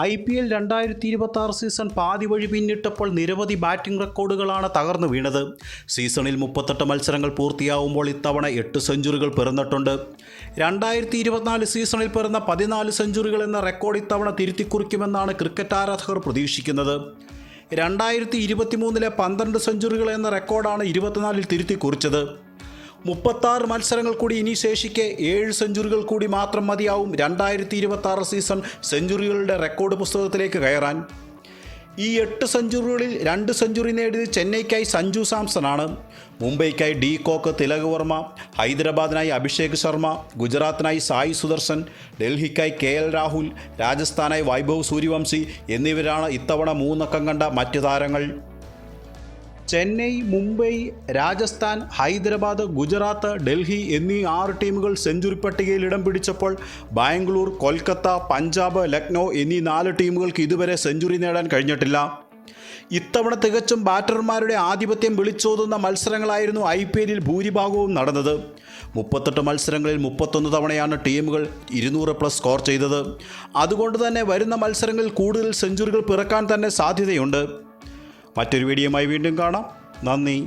IPL 2026 season പാതി വഴി പിന്നിട്ടപ്പോൾ നിരവധി ബാറ്റിംഗ് റെക്കോർഡുകളാണ് തകർന്നു വീണത്. സീസണിൽ 38 മത്സരങ്ങൾ പൂർത്തിയാവുമ്പോൾ ഇത്തവണ 8 സെഞ്ചുറികൾ പിറന്നിട്ടുണ്ട്. 2024 സീസണിൽ പിറന്ന 14 സെഞ്ചുറികൾ എന്ന റെക്കോർഡ് ഇത്തവണ തിരുത്തിക്കുറിക്കുമെന്നാണ് ക്രിക്കറ്റ് ആരാധകർ പ്രതീക്ഷിക്കുന്നത്. 2023 12 സെഞ്ചുറികൾ എന്ന റെക്കോർഡാണ് 24 തിരുത്തിക്കുറിച്ചത്. 36 മത്സരങ്ങൾ കൂടി ഇനി ശേഷിക്കെ 7 സെഞ്ചുറികൾ കൂടി മാത്രം മതിയാവും 2026 സീസൺ സെഞ്ചുറികളുടെ റെക്കോർഡ് പുസ്തകത്തിലേക്ക് കയറാൻ. ഈ 8 സെഞ്ചുറികളിൽ 2 സെഞ്ചുറി നേടിയത് ചെന്നൈക്കായി സഞ്ജു സാംസണാണ്. മുംബൈക്കായി ഡി കോക്ക്, തിലക് വർമ്മ, ഹൈദരാബാദിനായി അഭിഷേക് ശർമ്മ, ഗുജറാത്തിനായി സായി സുദർശൻ, ഡൽഹിക്കായി KL രാഹുൽ, രാജസ്ഥാനായി വൈഭവ് സൂര്യവംശി എന്നിവരാണ് ഇത്തവണ 3 അക്കം കണ്ട മറ്റ് താരങ്ങൾ. ചെന്നൈ, മുംബൈ, രാജസ്ഥാൻ, ഹൈദരാബാദ്, ഗുജറാത്ത്, ഡൽഹി എന്നീ 6 ടീമുകൾ സെഞ്ചുറി പട്ടികയിൽ ഇടം പിടിച്ചപ്പോൾ ബാംഗ്ലൂർ, കൊൽക്കത്ത, പഞ്ചാബ്, ലക്നൗ എന്നീ 4 ടീമുകൾക്ക് ഇതുവരെ സെഞ്ചുറി നേടാൻ കഴിഞ്ഞിട്ടില്ല. ഇത്തവണ തികച്ചും ബാറ്റർമാരുടെ ആധിപത്യം വിളിച്ചോതുന്ന മത്സരങ്ങളായിരുന്നു IPL ഭൂരിഭാഗവും നടന്നത്. 38 മത്സരങ്ങളിൽ 31 തവണയാണ് ടീമുകൾ 200+ സ്കോർ ചെയ്തത്. അതുകൊണ്ട് തന്നെ വരുന്ന മത്സരങ്ങളിൽ കൂടുതൽ സെഞ്ചുറികൾ പിറക്കാൻ തന്നെ സാധ്യതയുണ്ട്. മറ്റൊരു വീഡിയോയുമായി വീണ്ടും കാണാം. നന്ദി.